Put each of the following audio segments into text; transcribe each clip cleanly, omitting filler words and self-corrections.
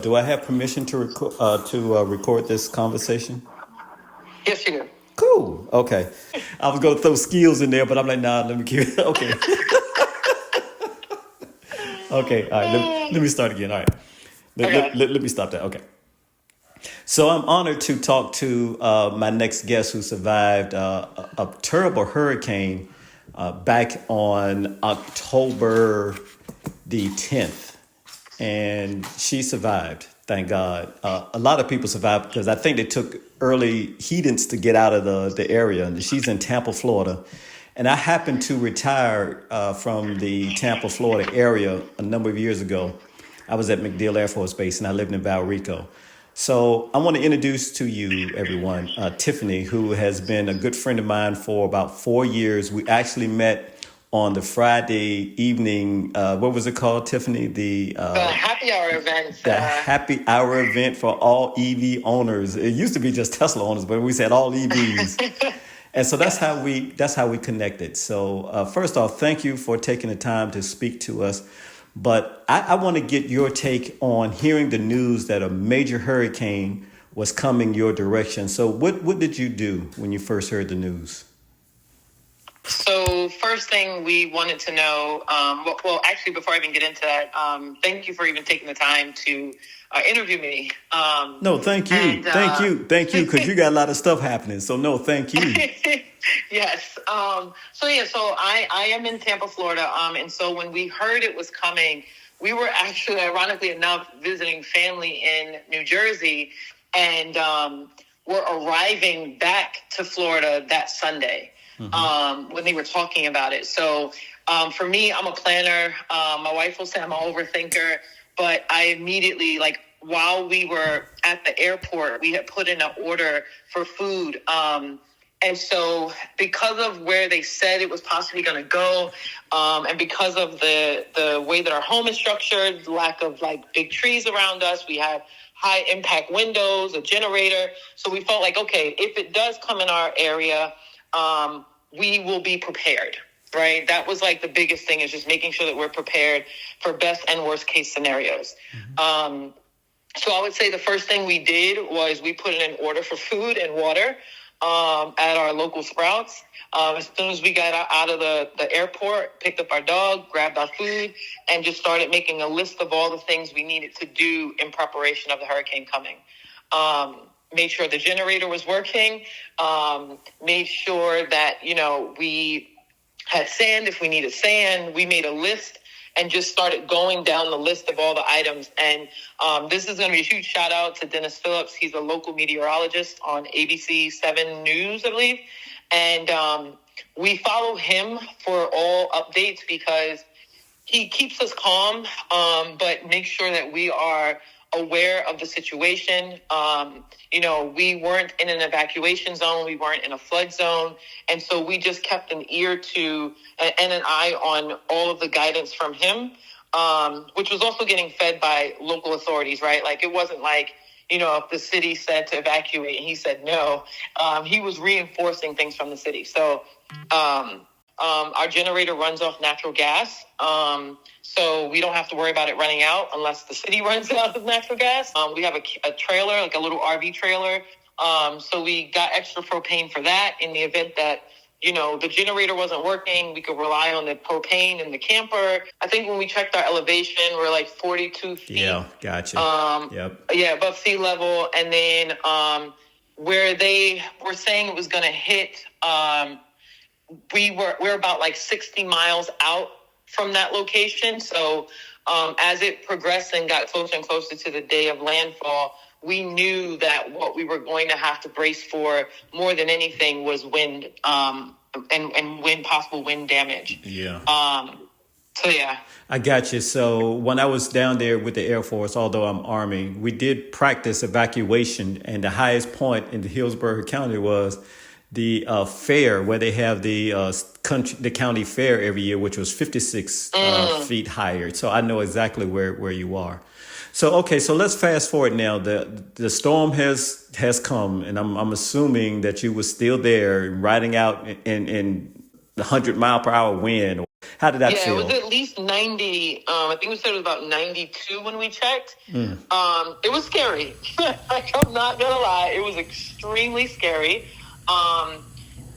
do I have permission to record this conversation? Yes, you do. Cool. Okay. I was gonna throw skills in there, but I'm like, nah. Let me keep it. Okay. Okay. All right. Let me start again. All right. Okay. Let me stop that. Okay. So I'm honored to talk to my next guest who survived a terrible hurricane back on October the 10th. And she survived, thank God. A lot of people survived because I think they took early heatings to get out of the area. And she's in Tampa, Florida. And I happened to retire from the Tampa, Florida area a number of years ago. I was at MacDill Air Force Base and I lived in Valrico. So I want to introduce to you, everyone, Tiffany, who has been a good friend of mine for about 4 years. We actually met on the Friday evening. What was it called, Tiffany? The happy hour event. The happy hour event for all EV owners. It used to be just Tesla owners, but we said all EVs. And so that's how we connected. So first off, thank you for taking the time to speak to us. But I want to get your take on hearing the news that a major hurricane was coming your direction. So what did you do when you first heard the news? So first thing we wanted to know, well, actually, before I even get into that, thank you for even taking the time to interview me. No, thank you. Thank you, because you got a lot of stuff happening. So no, thank you. Yes. So I am in Tampa, Florida. And so when we heard it was coming, we were actually, ironically enough, visiting family in New Jersey, and we're arriving back to Florida that Sunday. When they were talking about it. So for me, I'm a planner. My wife will say I'm an overthinker, but I immediately, like, while we were at the airport, we had put in an order for food. And so because of where they said it was possibly going to go, and because of the way that our home is structured, the lack of like big trees around us, we have high impact windows, a generator. So we felt like, okay, if it does come in our area, we will be prepared, right? That was like the biggest thing, is just making sure that we're prepared for best and worst case scenarios. So I would say the first thing we did was we put in an order for food and water at our local Sprouts. As soon as we got out of the airport, picked up our dog, grabbed our food, and just started making a list of all the things we needed to do in preparation of the hurricane coming. Made sure the generator was working, made sure that, we had sand if we needed sand. We made a list and just started going down the list of all the items. And this is going to be a huge shout out to Dennis Phillips. He's a local meteorologist on ABC 7 News, I believe. And we follow him for all updates because he keeps us calm, but makes sure that we are aware of the situation. We weren't in an evacuation zone. We weren't in a flood zone. And so we just kept an ear to and an eye on all of the guidance from him, which was also getting fed by local authorities, right? Like, it wasn't like, if the city said to evacuate and he said no, he was reinforcing things from the city. So our generator runs off natural gas. So we don't have to worry about it running out unless the city runs out of natural gas. We have a trailer, like a little RV trailer. So we got extra propane for that in the event that, the generator wasn't working. We could rely on the propane in the camper. I think when we checked our elevation, we're like 42 feet. Yeah, gotcha. Yeah, above sea level. And then where they were saying it was going to hit, we're about like 60 miles out from that location. So as it progressed and got closer and closer to the day of landfall, we knew that what we were going to have to brace for more than anything was wind, and possible wind damage. Yeah. So, yeah. I got you. So when I was down there with the Air Force, although I'm Army, we did practice evacuation. And the highest point in the Hillsborough County was the fair, where they have the county fair every year, which was 56 feet higher. So I know exactly where you are. So, okay, so let's fast forward now. The storm has come, and I'm assuming that you were still there riding out in the 100-mile-per-hour wind. How did that Yeah, it was feel? at least 90. I think we said it was about 92 when we checked. It was scary. Like, I'm not going to lie. It was extremely scary.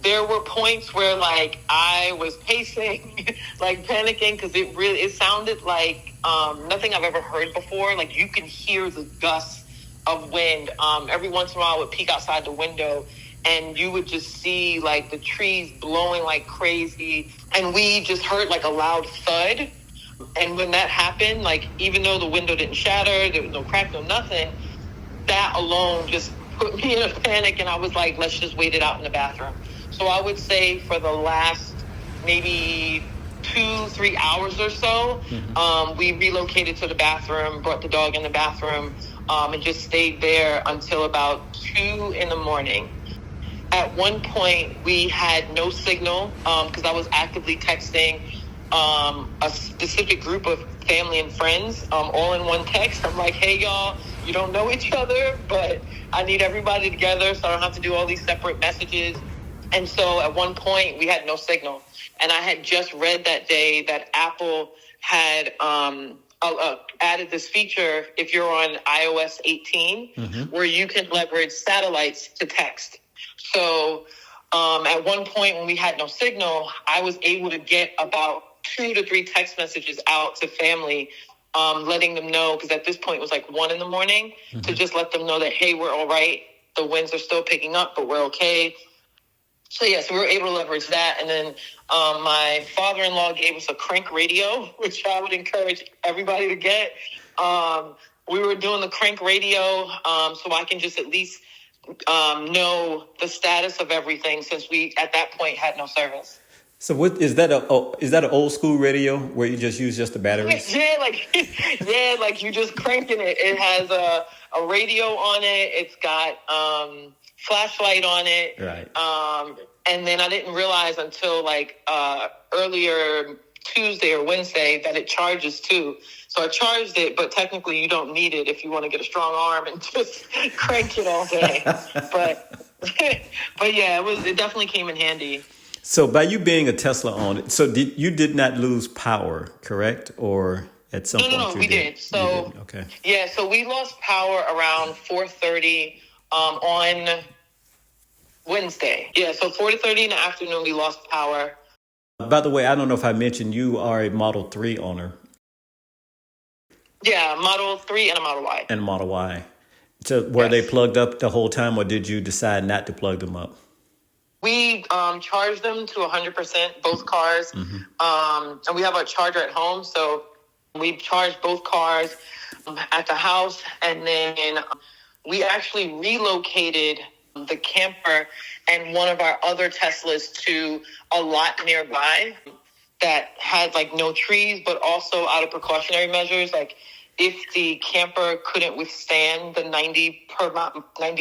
There were points where, like, I was pacing, like, panicking, because it sounded like nothing I've ever heard before. Like, you can hear the gusts of wind. Every once in a while I would peek outside the window, and you would just see, like, the trees blowing like crazy. And we just heard, like, a loud thud. And when that happened, like, even though the window didn't shatter, there was no crack, no nothing, that alone just put me in a panic. And I was like, let's just wait it out in the bathroom. So I would say for the last maybe 2-3 hours or so, we relocated to the bathroom, brought the dog in the bathroom, and just stayed there until about 2 in the morning. At one point, we had no signal because I was actively texting a specific group of family and friends all in one text. I'm like, hey, y'all, you don't know each other, but I need everybody together so I don't have to do all these separate messages. And so at one point, we had no signal. And I had just read that day that Apple had added this feature, if you're on iOS 18, where you can leverage satellites to text. So at one point when we had no signal, I was able to get about 2 to 3 text messages out to family, letting them know, because at this point it was like 1 in the morning, to just let them know that, hey, we're all right. The winds are still picking up, but we're okay. So, yeah, so we were able to leverage that. And then my father-in-law gave us a crank radio, which I would encourage everybody to get. We were doing the crank radio so I can just at least know the status of everything, since we, at that point, had no service. So what is that? Is that an old school radio where you just use just the batteries? Yeah, like you just cranking it. It has a radio on it. It's got flashlight on it. Right. And then I didn't realize until like earlier Tuesday or Wednesday that it charges too. So I charged it, but technically you don't need it if you want to get a strong arm and just crank it all day. But yeah, it definitely came in handy. So by you being a Tesla owner, so you did not lose power, correct? Or at some point No, we did. So did. Okay. Yeah, so we lost power around 4:30 on Wednesday. Yeah, so 4:30 in the afternoon we lost power. By the way, I don't know if I mentioned you are a Model 3 owner. Yeah, Model 3 and a Model Y. And a Model Y. So were they plugged up the whole time, or did you decide not to plug them up? We charged them to 100%, both cars. And we have a charger at home, so we charged both cars at the house. And then we actually relocated the camper and one of our other Teslas to a lot nearby that had like no trees, but also out of precautionary measures. Like if the camper couldn't withstand the 90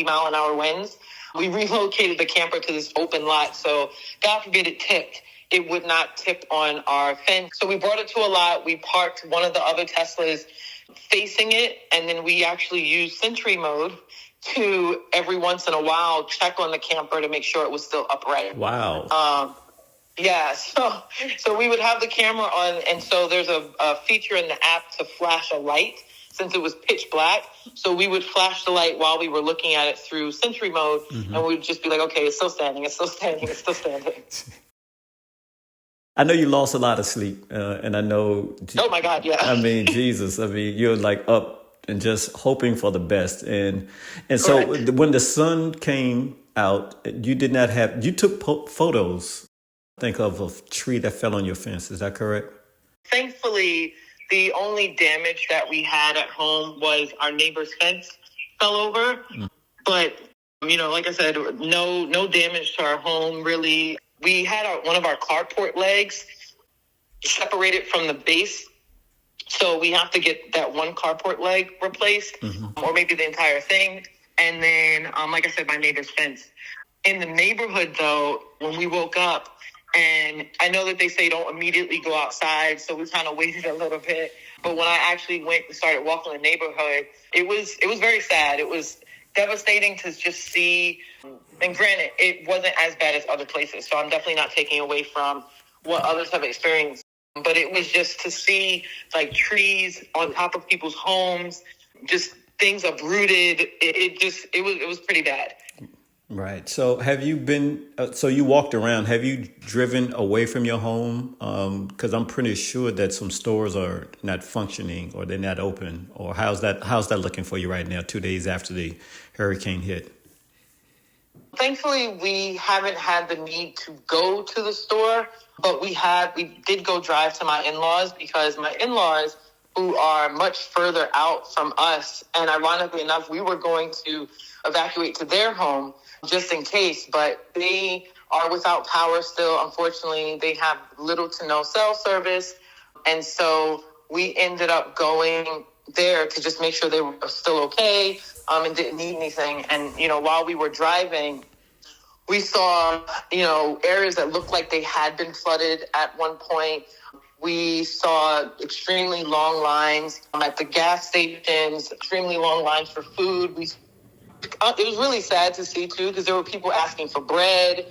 mile an hour winds, we relocated the camper to this open lot. So God forbid it tipped, it would not tip on our fence. So we brought it to a lot. We parked one of the other Teslas facing it. And then we actually used Sentry mode to every once in a while check on the camper to make sure it was still upright. Wow. Yeah, so we would have the camera on, and so there's a feature in the app to flash a light since it was pitch black. So we would flash the light while we were looking at it through Sentry mode, and we'd just be like, okay, it's still standing, it's still standing, it's still standing. I know you lost a lot of sleep, and I know... Oh, my God, yeah. I mean, Jesus, I mean, you're like up and just hoping for the best. And so Correct. when the sun came out, you did not have... You took photos, I think, of a tree that fell on your fence. Is that correct? Thankfully, the only damage that we had at home was our neighbor's fence fell over. But, you know, like I said, no damage to our home, really. We had one of our carport legs separated from the base. So we have to get that one carport leg replaced, or maybe the entire thing. And then, like I said, my neighbor's fence. In the neighborhood, though, when we woke up, and I know that they say don't immediately go outside, so we kind of waited a little bit. But when I actually went and started walking the neighborhood, it was very sad. It was devastating to just see. And granted, it wasn't as bad as other places, so I'm definitely not taking away from what others have experienced. but it was just to see like trees on top of people's homes, just things uprooted. It was pretty bad. Right. So have you been, so you walked around, have you driven away from your home? Because I'm pretty sure that some stores are not functioning or they're not open. Or how's that looking for you right now, 2 days after the hurricane hit? Thankfully, we haven't had the need to go to the store, but we did go drive to my in-laws, because my in-laws, who are much further out from us, and ironically enough, we were going to evacuate to their home just in case, but they are without power still. Unfortunately, they have little to no cell service. And so we ended up going there to just make sure they were still okay, and didn't need anything. And, while we were driving, we saw, areas that looked like they had been flooded at one point. We saw extremely long lines at the gas stations, extremely long lines for food. It was really sad to see, too, because there were people asking for bread.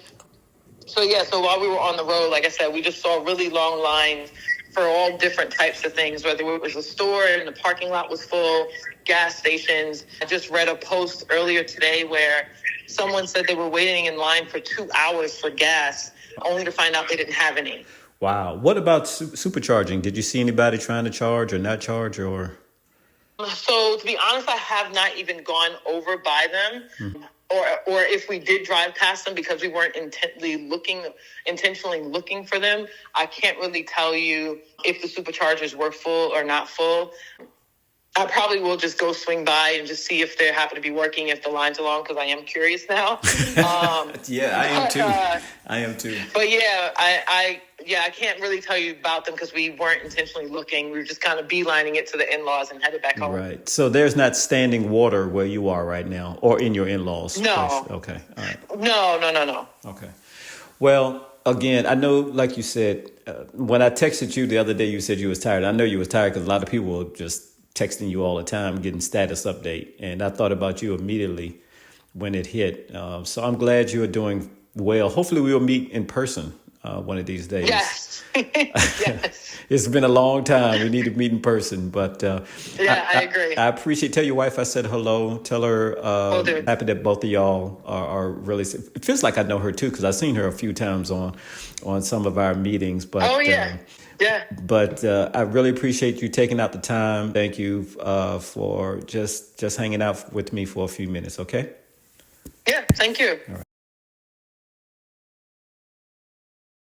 So while we were on the road, like I said, we just saw really long lines for all different types of things, whether it was a store and the parking lot was full, gas stations. I just read a post earlier today where someone said they were waiting in line for 2 hours for gas, only to find out they didn't have any. Wow. What about supercharging? Did you see anybody trying to charge or not charge or? So to be honest, I have not even gone over by them, or if we did drive past them, because we weren't intentionally looking for them. I can't really tell you if the superchargers were full or not full. I probably will just go swing by and just see if they happen to be working, if the lines are long, because I am curious now. Yeah, I am too. But I can't really tell you about them because we weren't intentionally looking. We were just kind of beelining it to the in-laws and headed back home. Right. So there's not standing water where you are right now, or in your in-laws' No. place? Okay. All right. No. Okay. Well, again, I know, like you said, when I texted you the other day, you said you was tired. I know you was tired because a lot of people were just texting you all the time, getting status update. And I thought about you immediately when it hit. So I'm glad you are doing well. Hopefully we will meet in person one of these days. Yes. Yes. It's been a long time. We need to meet in person. But I agree. I appreciate. Tell your wife I said hello. Tell her happy that both of y'all are really. It feels like I know her too because I've seen her a few times on some of our meetings. But yeah. But I really appreciate you taking out the time. Thank you for just hanging out with me for a few minutes. Okay. Yeah. Thank you. All right.